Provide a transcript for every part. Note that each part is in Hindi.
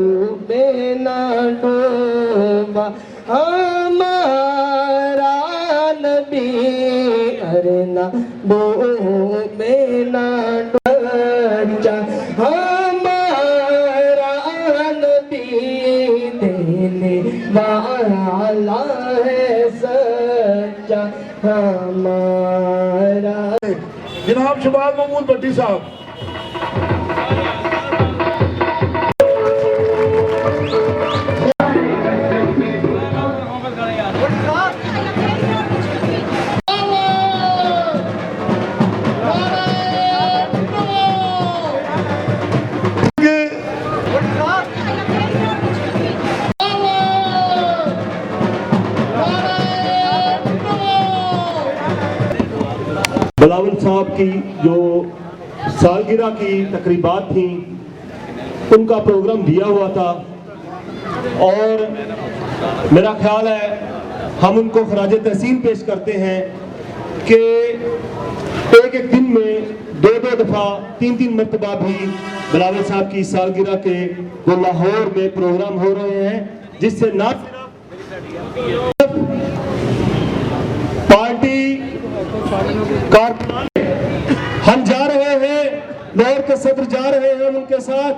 डूबे ना डूबा हमारा नबी, अरे ना डूबे ना डूबा हमारा नबी, देने वाला है सच्चा हमारा। जनाब शहबाज महमूद भट्टी साहब। बिलावल साहब की जो सालगिरह की तकरीबात थी उनका प्रोग्राम दिया हुआ था और मेरा ख्याल है हम उनको खराज तहसीन पेश करते हैं कि एक एक दिन में दो दफ़ा तीन मरतबा भी बिलावल साहब की सालगिरह के वो लाहौर में प्रोग्राम हो रहे हैं, जिससे ना पार्टी कारकुनान हम जा रहे हैं, लाहौर के सदर जा रहे हैं उनके साथ,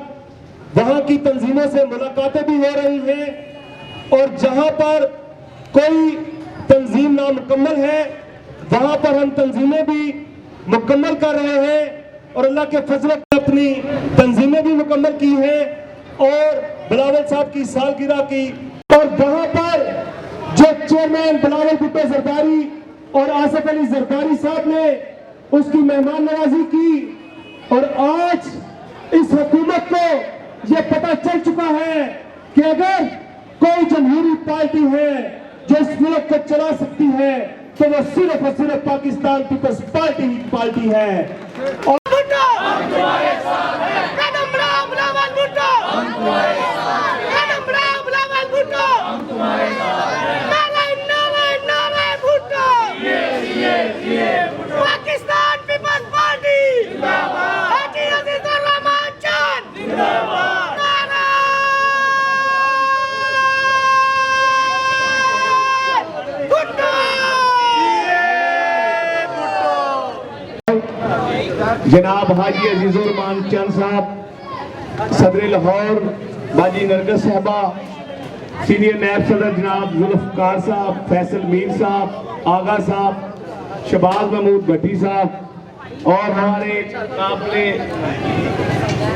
वहां की तंजीमों से मुलाकातें भी हो रही हैं और जहां पर कोई तंजीम नामुकम्मल है वहां पर हम तंजीमें भी मुकम्मल कर रहे हैं और अल्लाह के फजल से अपनी तंजीमें भी मुकम्मल की हैं और बिलावल साहब की सालगिरह की। और वहां पर जो चेयरमैन बिलावल भुट्टो जरदारी और आसिफ अली जरदारी साहब ने उसकी मेहमान नवाजी की और आज इस हुकूमत को यह पता चल चुका है कि अगर कोई जमहूरी पार्टी है जो इस मुल्क को चला सकती है तो वो सिर्फ और सिर्फ पाकिस्तान पीपल्स पार्टी है। और पाकिस्तान पीपल्स पार्टी जनाब हाजी अजीजुर रहमान चंद साहब, सदर लाहौर बाजी नरगस साहबा, सीनियर नायब सदर जनाब जुल्फकार साहब, फैसल मीर साहब, आगा साहब, शहबाज महमूद भट्टी साहब और हमारे काफले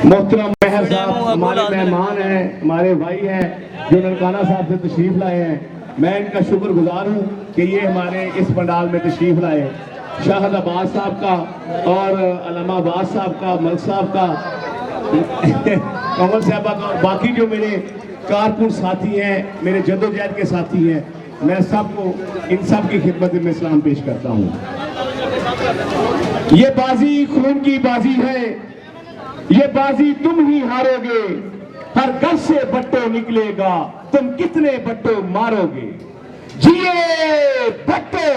मोहतरम मेहर साहब हमारे मेहमान हैं, हमारे भाई हैं जो ननकाना साहब से तशरीफ लाए हैं। मैं इनका शुक्रगुजार हूँ कि ये हमारे इस पंडाल में तशरीफ लाए। शाहद अब्बास साहब का और अल्लामा अब्बास साहब का, मलिक साहब का, कमल साहबा का और बाकी जो मेरे कारकुन साथी हैं, मेरे जद्दोजहद के साथी हैं, मैं सबको इन सब की खिदमत में सलाम पेश करता हूँ। ये बाजी खून की बाजी है, ये बाजी तुम ही हारोगे, हर घर से बट्टो निकलेगा, तुम कितने बट्टो मारोगे। जिए बट्टो।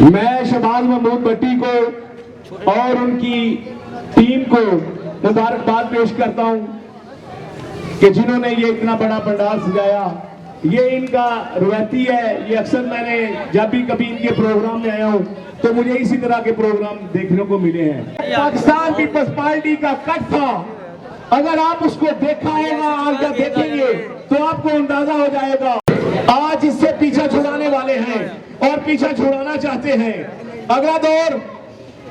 मैं शहबाज महमूद भट्टी को और उनकी टीम को मुबारकबाद पेश करता हूं कि जिन्होंने ये इतना बड़ा पंडाल सजाया। ये इनका रवायती है, ये अक्सर मैंने जब भी कभी इनके प्रोग्राम में आया हूं तो मुझे इसी तरह के प्रोग्राम देखने को मिले हैं। पाकिस्तान पीपल्स पार्टी का कट था, अगर आप उसको देखा होगा, आज जब देखेंगे तो आपको अंदाजा हो जाएगा। आज इससे पीछा छुड़ाने वाले हैं और पीछा छुड़ाना चाहते हैं। अगला दौर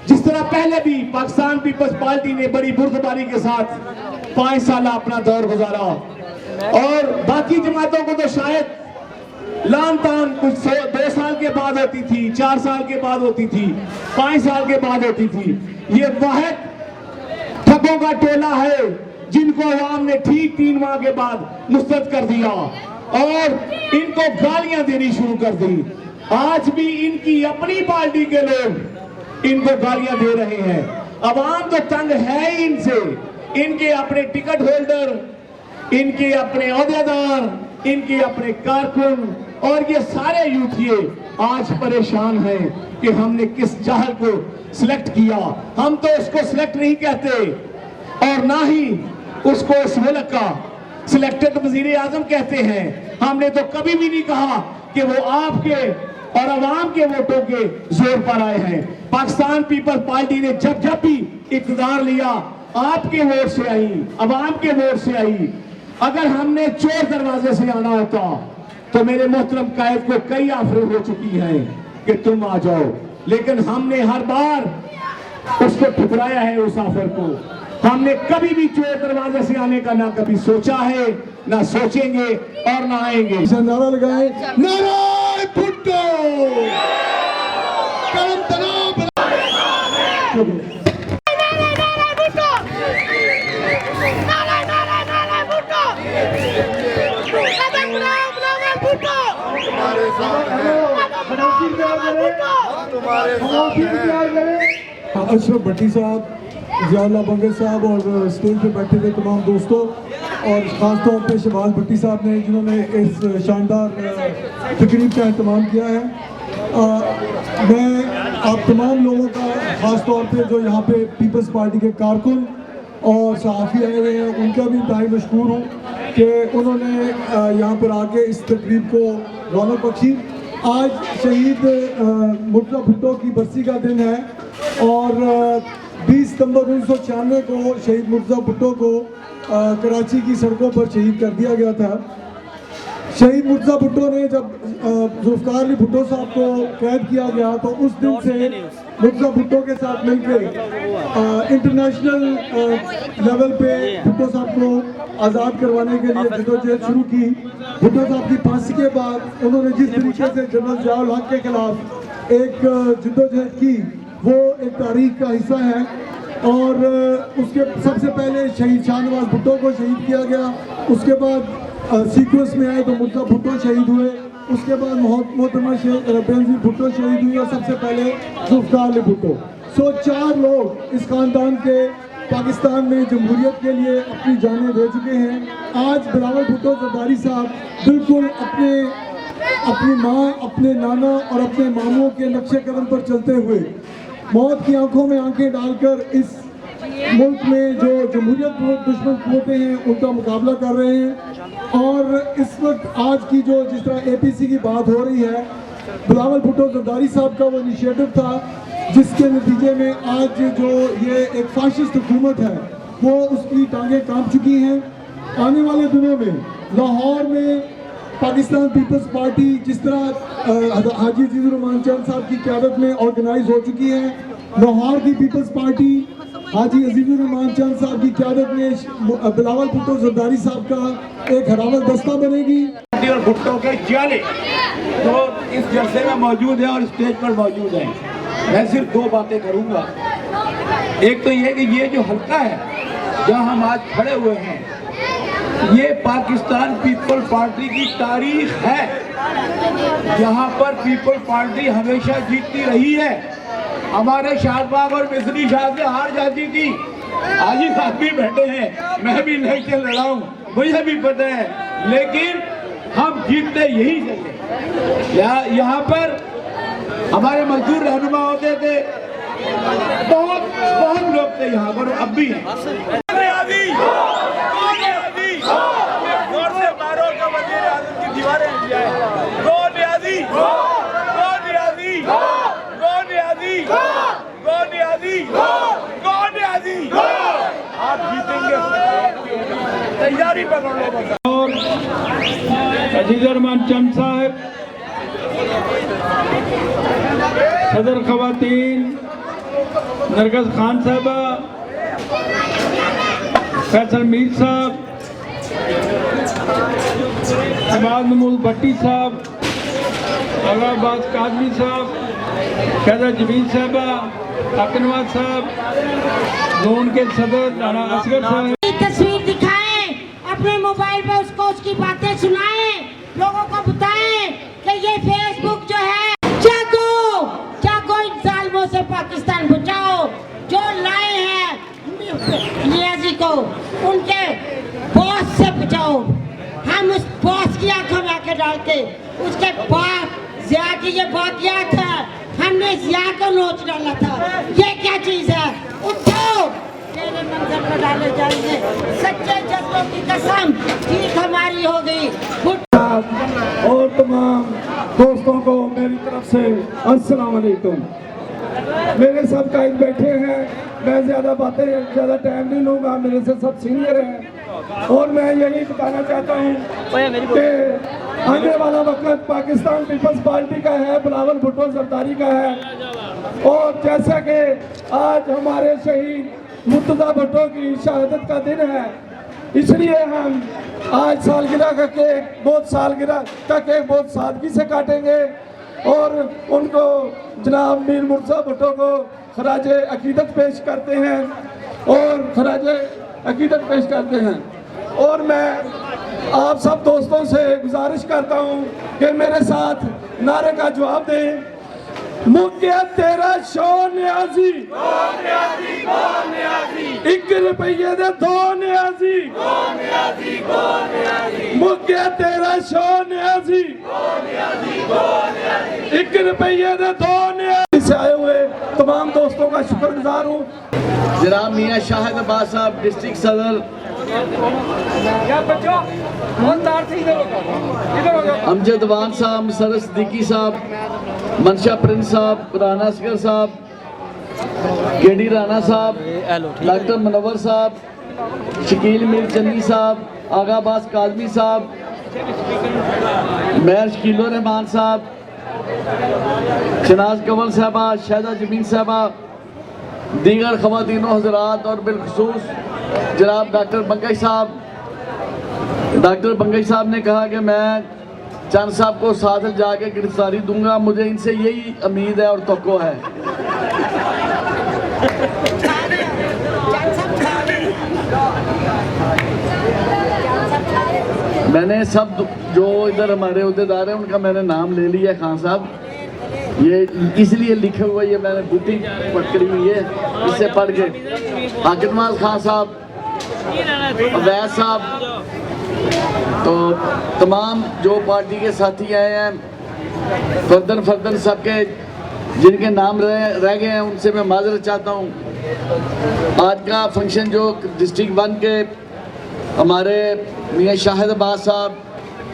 जिस तरह पहले भी पाकिस्तान पीपल्स पार्टी ने बड़ी बुर्दबारी के साथ 5 साल अपना दौर गुजारा और बाकी जमातों को तो शायद लान तान कुछ 2 साल के बाद होती थी, 4 साल के बाद होती थी, 5 साल के बाद होती थी। ये वाहिद ठगों का टोला है जिनको अवाम ने ठीक 3 माह के बाद मुस्तरद कर दिया और इनको गालियां देनी शुरू कर दी। आज भी इनकी अपनी पार्टी के लोग इनको गालियां दे रहे हैं। अवाम तो तंग है ही इनसे, इनके अपने टिकट होल्डर, इनके अपने ओहदेदार, इनके अपने कारकुन और ये सारे यूथिये आज परेशान हैं कि हमने किस चाहल को सिलेक्ट किया। हम तो उसको सिलेक्ट नहीं कहते, और ना ही उसको इस मुल्क का सिलेक्टेड वजीर आजम कहते हैं। हमने तो कभी भी नहीं कहा कि वो आपके और अवाम के वोटों के जोर पर आए हैं। पाकिस्तान पीपल्स पार्टी ने जब जब भी इक़्तिदार लिया आपके वोट से आई, अवाम के वोट से आई। अगर हमने चोर दरवाजे से आना होता तो मेरे मोहतरम कायद को कई ऑफरें हो चुकी हैं कि तुम आ जाओ, लेकिन हमने हर बार उसको ठुकराया है उस ऑफर को। हमने कभी भी चोर दरवाजे से आने का ना कभी सोचा है, ना सोचेंगे और ना आएंगे। नारा लगाए, नारा भुट्टो, कलम तनाव अशरफ भट्टी साहब, जियाउल्लाह बंगर साहब और स्टेज पे बैठे हुए तमाम दोस्तों और ख़ास तौर पे शहबाज भट्टी साहब ने जिन्होंने इस शानदार तकरीब का एहतमाम किया है। मैं आप तमाम लोगों का ख़ास तौर पे जो यहाँ पे पीपल्स पार्टी के कारकुन और सहाफ़ी आए हुए हैं उनका भी इंतहाई मशकूर हूँ कि उन्होंने यहाँ पर आके इस तकरीब को रौनक बख्शी। आज शहीद मुर्तज़ा भुट्टो की बरसी का दिन है और 20 सितंबर 1996 को शहीद मुर्तज़ा भुट्टो को कराची की सड़कों पर शहीद कर दिया गया था। शहीद मुर्तज़ा भुट्टो ने जब जुल्फ़िकार अली भुट्टो साहब को कैद किया गया तो उस दिन से मुर्तज़ा भुट्टो के साथ मिलकर इंटरनेशनल लेवल पे भुट्टो साहब को आज़ाद करवाने के लिए जद्दोजहद शुरू की। भुट्टो साहब की फांसी के बाद उन्होंने जिस तरीके से जनरल ज़ियाउल हक के खिलाफ एक जद्दोजहद की वो एक तारीख का हिस्सा है। और उसके सबसे पहले शहीद शाहनवाज भुट्टो को शहीद किया गया, उसके बाद सीक्वेंस में आए तो मुर्तज़ा भुट्टो शहीद हुए, उसके बाद मोहतरमा बेनज़ीर भुट्टो शहीद हुई और सबसे पहले जुल्फ़िकार अली भुट्टो। सो 4 लोग इस ख़ानदान के पाकिस्तान में जमहूरियत के लिए अपनी जानें दे चुके हैं। आज बिलावल भुट्टो ज़रदारी साहब बिल्कुल अपनी माँ, अपने नाना और अपने मामों के नक्शे कदम पर चलते हुए मौत की आंखों में आंखें डालकर इस मुल्क में जो जमहूरियत दुश्मन कुव्वतें हैं उनका मुकाबला कर रहे हैं। और इस वक्त आज की जो जिस तरह APC की बात हो रही है, बिलावल भुट्टो ज़रदारी साहब का वो इनिशिएटिव था जिसके नतीजे में आज जो ये एक फाशिस्ट हुकूमत है वो उसकी टांगें कांप चुकी हैं। आने वाले दिनों में लाहौर में पाकिस्तान पीपल्स पार्टी जिस तरह हाजी अजीजुर रहमान चंद साहब की क़यादत में ऑर्गेनाइज हो चुकी है, लाहौर की पीपल्स पार्टी हाजी अजीजुर रहमान चंद साहब की क़यादत में बिलावल भुट्टो ज़रदारी साहब का एक हरावल दस्ता बनेगी। और भुट्टो के जियाले जो इस जलसे में मौजूद है और स्टेज पर मौजूद है, मैं सिर्फ 2 बातें करूंगा। एक तो ये कि ये जो हल्का है जहां हम आज खड़े हुए हैं, ये पाकिस्तान पीपल्स पार्टी की तारीख है, जहां पर पीपल्स पार्टी हमेशा जीतती रही है। हमारे शाहबाग और मिस्री शाह से हार जाती थी। आज ही साथ भी बैठे हैं, मैं भी इलेक्शन लड़ा हूं, मुझे भी पता है, लेकिन हम जीतते यही से। यहाँ पर हमारे मजदूर रहनुमा होते थे, बहुत लोग थे यहाँ पर, अब भी हैं। आप जीतेंगे, तैयारी पकड़ लो। और अजीजुर रहमान चंद साहब, सदर खवातीन नरगस खान साहबा, फैसल मीर साहब, शहबाज महमूद भट्टी साहब, अब्बास कादरी साहब, कैदा जमील साहबा, अकनवाज साहब, जोन के सदर राना असगर साहब। तस्वीर दिखाएं, अपने मोबाइल पे उसकी बातें सुनाएं, लोगों को बताएं कि ये फेसबुक जो है, जागो इन जालिमों से पाकिस्तान बचाओ। जो लाए हैं नियाजी को, उनके बॉस से बचाओ। हम उस बॉस की आंखों में आके डालते, उसके बाद ज़िया की ये बाकियात है, हमने ज़िया को नोच डाला था। ये क्या चीज़ है? उठो, तेरे मंजर पर डाल चले जाएंगे। सच्चे जज्बों की कसम, जीत हमारी होगी। और तमाम दोस्तों को मेरी तरफ से अस्सलाम वालेकुम। मेरे सब कायद बैठे हैं, मैं ज़्यादा टाइम नहीं लूँगा, मेरे से सब सीनियर हैं और मैं यही बताना चाहता हूँ कि आने वाला वक्त पाकिस्तान पीपल्स पार्टी का है, बिलावल भुट्टो जरदारी का है। और जैसा कि आज हमारे शहीद मुर्तज़ा भुट्टो की शहादत का दिन है, इसलिए हम आज सालगिरह का केक बहुत सादगी से काटेंगे और उनको जनाब मीर मुर्तज़ा भुट्टो को खराज अकीदत पेश करते हैं और मैं आप सब दोस्तों से गुजारिश करता हूं कि मेरे साथ नारे का जवाब दें। मुझे तेरा शो न्याजी, 1 रुपये दे 2 न्याजी, मुझे तेरा शो न्याजी, 1 रुपये दे 2 न्याजी। से आए हुए तमाम दोस्तों का शुक्रगुजार हूँ। जनाब मियाँ शाहिद अब्बास साहब डिस्ट्रिक्ट सदर, अमजद वान साहब, मुसर्रत सिद्दीकी साहब, मनशा प्रिंस साहब, राना असगर साहब, केडी राना साहब, डॉक्टर मुनव्वर साहब, शकील मीर चन्नी साहब, आगा अब्बास काजमी साहब, मेयर शकील रहमान साहब, शनाज कंवल साहबा, शहदा जमीन साहबा, दीगर ख़वातीनो हज़रात और बिलखुसूस जनाब डॉक्टर बंगई साहब ने कहा कि मैं चंद साहब को साथ जाके गिरफ्तारी दूंगा। मुझे इनसे यही उम्मीद है और तवक्को है। मैंने सब जो इधर हमारे अहदेदार हैं उनका मैंने नाम ले लिया। खान साहब ये इसलिए लिखे हुआ, ये मैंने बूटी पकड़ी हुई है, इससे पढ़ के आकिब खान साहब, अवैध साहब, तो तमाम जो पार्टी के साथी आए हैं फर्दन सबके जिनके नाम रह गए हैं उनसे मैं माजरत चाहता हूँ। आज का फंक्शन जो डिस्ट्रिक्ट 1 के हमारे मियाँ शाहिद अब्बास साहब,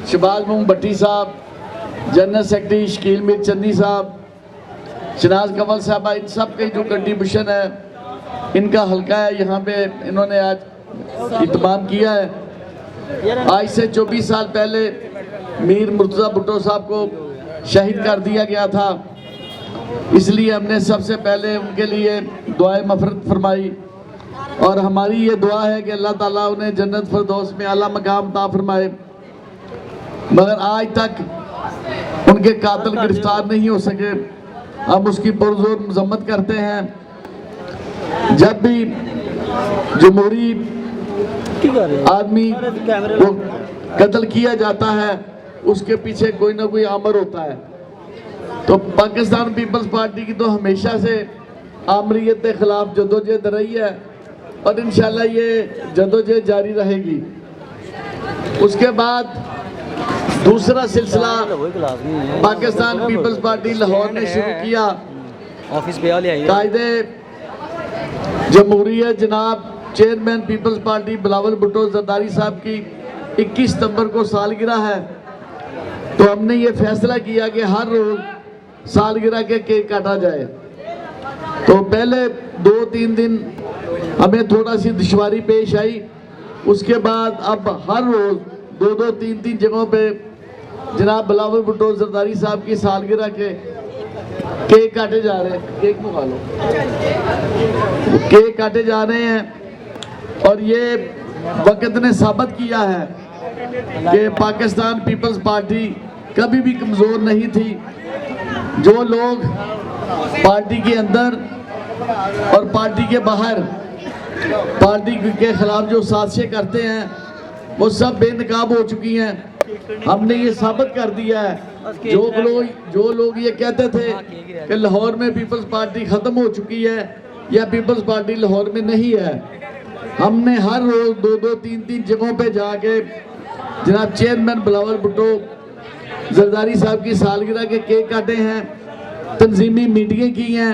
शहबाज महमूद भट्टी साहब, जनरल सेक्रेटरी शकील मीर चन्नी साहब, शनाज कंवल साहबा, इन सब के जो कंट्रीब्यूशन है, इनका हल्का है, यहाँ पे इन्होंने आज इत्माम किया है। आज से 24 साल पहले मीर मुर्तज़ा भुट्टो साहब को शहीद कर दिया गया था, इसलिए हमने सबसे पहले उनके लिए दुआए मफ़रत फरमाई और हमारी ये दुआ है कि अल्लाह ताला उन्हें जन्नत फिरदौस में आला मकाम अता फरमाए। मगर आज तक उनके कातिल गिरफ्तार नहीं हो सके। हम उसकी पुरजोर मजम्मत करते हैं। जब भी जमहूरी आदमी को कत्ल किया जाता है उसके पीछे कोई ना कोई आमर होता है। तो पाकिस्तान पीपल्स पार्टी की तो हमेशा से आमरीत के खिलाफ जदोजहद रही है और इंशाल्लाह ये जदोजहद जारी रहेगी। उसके बाद दूसरा सिलसिला पाकिस्तान पीपल्स पार्टी लाहौर ने शुरू किया। कायदे जमहूरियत जनाब chairman people's party Bilawal Bhutto Zardari साहब की 21 सितंबर को सालगिरह है, तो हमने ये फैसला किया कि हर रोज सालगिरह के केक काटा जाए। तो पहले 2-3 दिन हमें थोड़ा सी दुश्वारी पेश आई, उसके बाद अब हर रोज 2-2, 3-3 जगहों पे जनाब बिलावल भुट्टो जरदारी साहब की सालगिरह के केक काटे जा रहे हैं। केक मंगा लो, केक काटे जा रहे हैं और ये वक्त ने साबित किया है कि पाकिस्तान पीपल्स पार्टी कभी भी कमज़ोर नहीं थी। जो लोग पार्टी के अंदर और पार्टी के बाहर पार्टी के खिलाफ जो साजिशें करते हैं वो सब बेनकाब हो चुकी हैं। हमने ये साबित कर दिया है। जो लोग ये कहते थे कि लाहौर में पीपल्स पार्टी ख़त्म हो चुकी है या पीपल्स पार्टी लाहौर में नहीं है, हमने हर रोज 2-2, 3-3 जगहों पे जाके जनाब चेयरमैन बिलावल भुट्टो जरदारी साहब की सालगिरह के केक काटे हैं, तंजीमी मीटिंगें की हैं,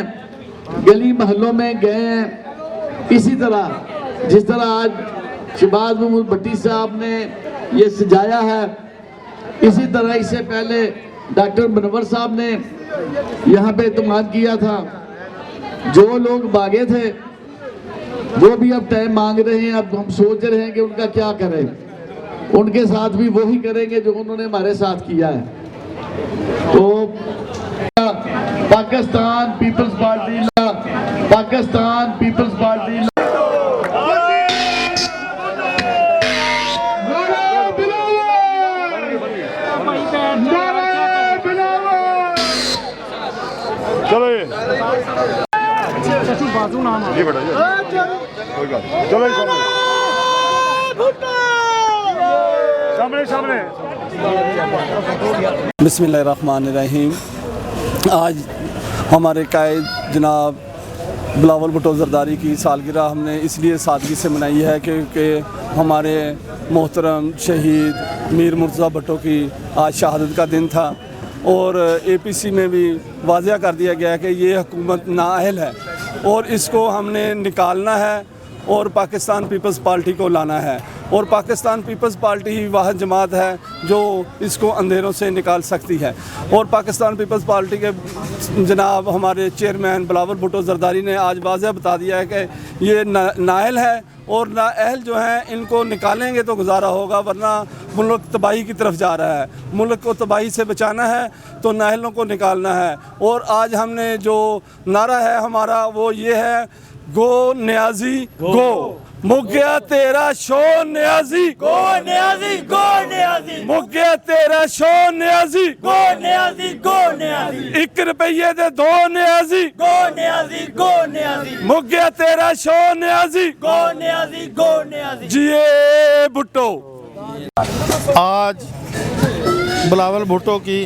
गली महलों में गए हैं। इसी तरह जिस तरह आज शहबाज महमूद भट्टी साहब ने ये सजाया है, इसी तरह इससे पहले डॉक्टर मुनव्वर साहब ने यहाँ पे इत्मीनान किया था। जो लोग भागे थे वो भी अब टाइम मांग रहे हैं। अब हम सोच रहे हैं कि उनका क्या करें, उनके साथ भी वही करेंगे जो उन्होंने हमारे साथ किया है। तो पाकिस्तान पीपल्स पार्टी चलो ये जी बेटा कोई बात चलो सामने सामने बिस्मिल्लाहिर्रहमानिर्रहीम। आज हमारे कायद जनाब बिलावल भुट्टो ज़रदारी की सालगिरह हमने इसलिए सादगी से मनाई है क्योंकि हमारे मोहतरम शहीद मीर मुर्तज़ा भुट्टो की आज शहादत का दिन था और APC में भी वाज़ह कर दिया गया कि ये हुकूमत नाअहल है और इसको हमने निकालना है और पाकिस्तान पीपल्स पार्टी को लाना है। और पाकिस्तान पीपल्स पार्टी ही वाहिद जमात है जो इसको अंधेरों से निकाल सकती है। और पाकिस्तान पीपल्स पार्टी के जनाब हमारे चेयरमैन बिलावल भुट्टो ज़रदारी ने आज वाज़ह बता दिया है कि ये नाअहल है और नाअहल जो हैं इनको निकालेंगे तो गुजारा होगा, वरना मुल्क तबाही की तरफ जा रहा है। मुल्क को तबाही से बचाना है तो नाअहलों को निकालना है। और आज हमने जो नारा है हमारा वो ये है, गो न्याजी गो, मुक गया तेरा शो न्याजी, गो न्याजी गो न्याजी, मुक गया तेरा शो न्याजी, गो न्याजी गो न्याजी, 1 रुपये दे 2 न्याजी, गो न्याजी गो न्याजी, मुक गया तेरा शो न्याजी, गो न्याजी गो न्याजी, जिए भुट्टो। आज बिलावल भुट्टो की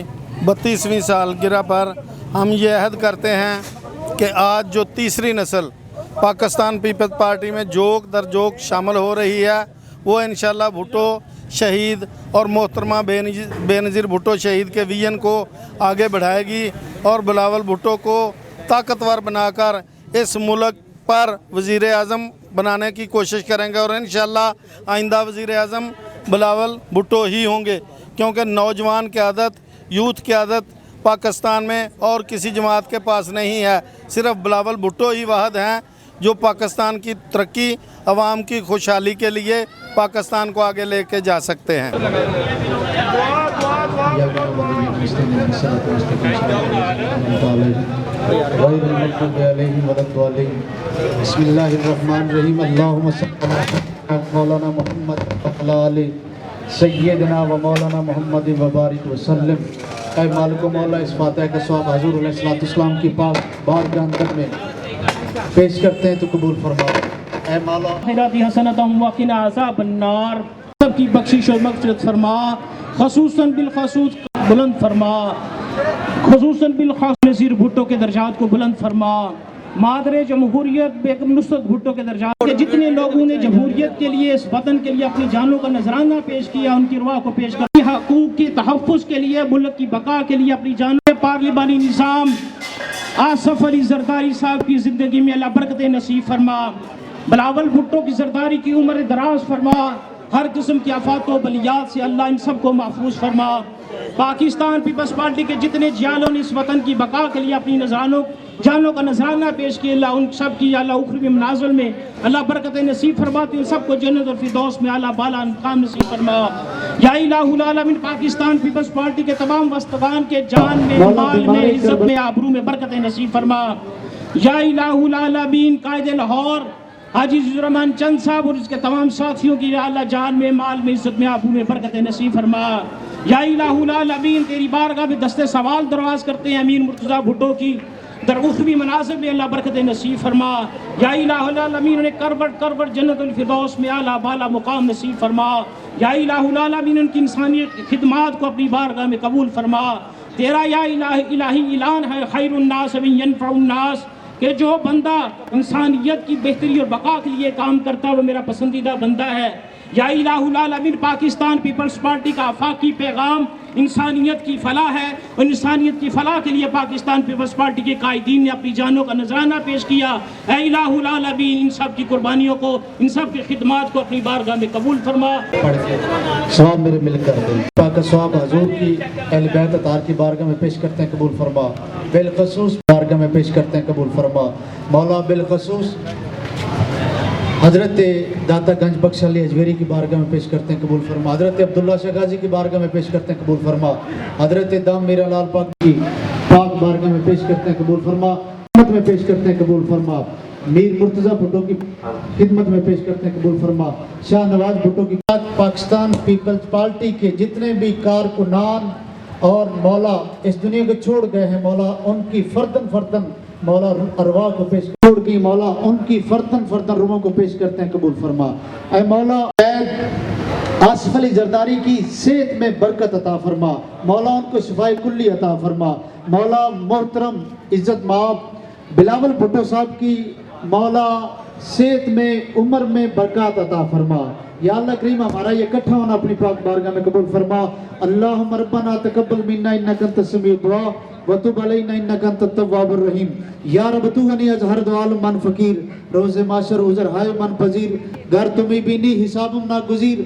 32वीं सालगिरह पर हम ये अहद करते हैं कि आज जो तीसरी नस्ल पाकिस्तान पीपल्स पार्टी में जोक दर जोक शामिल हो रही है वो इंशाल्लाह भुट्टो शहीद और मोहतरमा बेनज़ीर भुट्टो शहीद के विजन को आगे बढ़ाएगी और बिलावल भुट्टो को ताकतवर बनाकर इस मुल्क पर वज़ीर आज़म बनाने की कोशिश करेंगे और इंशाल्लाह आइंदा वज़ीर आज़म बिलावल भुट्टो ही होंगे, क्योंकि नौजवान क़यादत, यूथ क़यादत पाकिस्तान में और किसी जमात के पास नहीं है। सिर्फ बिलावल भुट्टो ही वाहिद हैं जो पाकिस्तान की तरक्की, अवाम की खुशहाली के लिए पाकिस्तान को आगे लेके जा सकते हैं। बिस्मिल्लाहिर्रहमानिर्रहीम। अल्लाहुम्मा सल्ली अला मौलाना मुहम्मद सय्यदना व मौलाना मुहम्मद व बारिक वसल्लम। ऐ मालिक मौला, इस फातिहा का सवाब हुज़ूर अलैहिस्सलाम की पाक बारगाह अंदर में पेश करते हैं तो कबूल फरमा। ऐ मौला खैराती हसनतम व क़िना अज़ाबन्नार, सबकी बख्शिश और मग़फ़िरत फरमा, ख़ुसूसन बिलख़ुसूस बुलंद फरमा, ख़ुसूसन बिलख़ास नज़ीर भुट्टो के दर्जात को बुलंद फरमा। मादरे जमहूरियत बेगम नुसरत भुट्टो के दर्जात के जितने लोगों ने जमहूरियत के लिए, इस वतन के लिए अपनी जानों का नजराना पेश किया, उनकी रुआ को पेश कर हकूक़ के तहफ़्फ़ुज़ के लिए, मुल्क की बका के लिए अपनी जानों। पार्लिमानी निज़ाम आसफ अली ज़रदारी साहब की ज़िंदगी में अल्लाह बरकत नसीब फरमा, बिलावल भुट्टो की ज़रदारी की उम्र दराज फरमा, हर किस्म की आफात व बलियात से अल्लाह इन सबको महफूज फरमा। पाकिस्तान पीपल्स पार्टी के जितने जियालों ने इस वतन की बका के लिए अपनी जानों का नजराना पेश किया, अल्लाह उन सब की अल्लाह उखरवी मनाज़िल में अल्लाह बरकत नसीब फरमाती, उन सबको जन्नत और फिरदौस में अल्लाह बाला मुकाम नसीब फरमा। या इलाहुल आलमीन, पाकिस्तान पीपल्स पार्टी के तमाम वस्तगान के जान में, माल में, इज्जत में, आबरू में बरकत नसीब फरमा। या इलाहुल आलमीन, कायदे लाहौर हाजी रहमान चंद साहब और उसके तमाम साथियों की अल्लाह जान में, माल में, इज्जत में, आबरू में बरकत नसीब फरमा। या इलाहुल आलमीन, तेरी बारगाह में दस्ते सवाल दरवाज करते हैं अमीर मुर्तज़ा भुट्टो की दरउखवी मनाज़िब में अल्लाह बरकत नसीब फरमा। या इलाहुल आलमीन, उन्हें करवट जन्नतुल फिरदौस में आला बाला मुकाम नसीब फरमा। या इलाहुल आलमीन, उनकी इंसानी खिदमात को अपनी बारगाह में कबूल फरमा। तेरा या इलाही ऐलान है, खैरुन नास मन यनफउन नास, कि जो बंदा इंसानियत की बेहतरी और बका के लिए काम करता है वो मेरा पसंदीदा बंदा है। या इलाहुल आलमीन, पाकिस्तान पीपल्स पार्टी का आफाकी पैगाम इंसानियत की फलाह है और इंसानियत की फलाह के लिए पाकिस्तान पीपल्स पार्टी के कायदीन ने अपनी जानों का नजराना पेश किया। ऐ इलाहुल आलमीन इन सब की कुर्बानियों को, इन सब की खिदमात को अपनी बारगाह में कबूल फरमा। सवाब मेरे मिलकर दे पाक सवाब हजूर की अहले बैत अतार की बारगाह में पेश करते हैं, कबूल फरमा। बिलखसूस बारगाह में पेश करते हैं, कबूल फरमा। मौला बिलखसूस हज़रत दाता गंज बख्श अली अजमेरी की बारगाह में पेश करते हैं, कबूल फरमा। हज़रत अब्दुल्ला शाह गाजी की बारगाह में पेश करते हैं, कबूल फरमा। हज़रत दाम मीरा लाल पाक की पाक बारगाह में पेश करते हैं, कबूल फरमा। खिदमत में पेश करते हैं, कबूल फरमा। मीर मुर्तज़ा भुट्टो की खिदमत में पेश करते हैं, कबूल फरमा। शाह नवाज भुट्टो की पाकिस्तान पीपल्स पार्टी के जितने भी कारकुनान और मौला इस दुनिया को छोड़ गए हैं, मौला उनकी फर्दन फर्दन मौला अरवा को पेश छोड़ की मौला उनकी फर्दन फर्दन रूहों को पेश करते हैं, कबूल फरमा। ऐ मौला आसिफ अली जरदारी की सेहत में बरकत अता फरमा, मौला उनको शिफाए कुल्ली अता फरमा। मौला मोहतरम इज्जत माब बिलावल भुट्टो साहब की मौला सेहत में उम्र में बरकत अता फरमा। या अल्लाह करीम हमारा ये इकट्ठा होना अपनी पाक बारगाह में कबूल फरमा। अल्लाहुम्मा रब्बना तकब्बल मिन्ना इन्नका अंतस समीउद दुआ व तुब अलैना इन्नका अंतत तव्वाबुर रहीम। या रब तू गनी अजहर दुआल मन फकीर रोज़े माशर उजर हाय मन पजीर घर तुम्ही बीनी हिसाबुम ना गुजीर।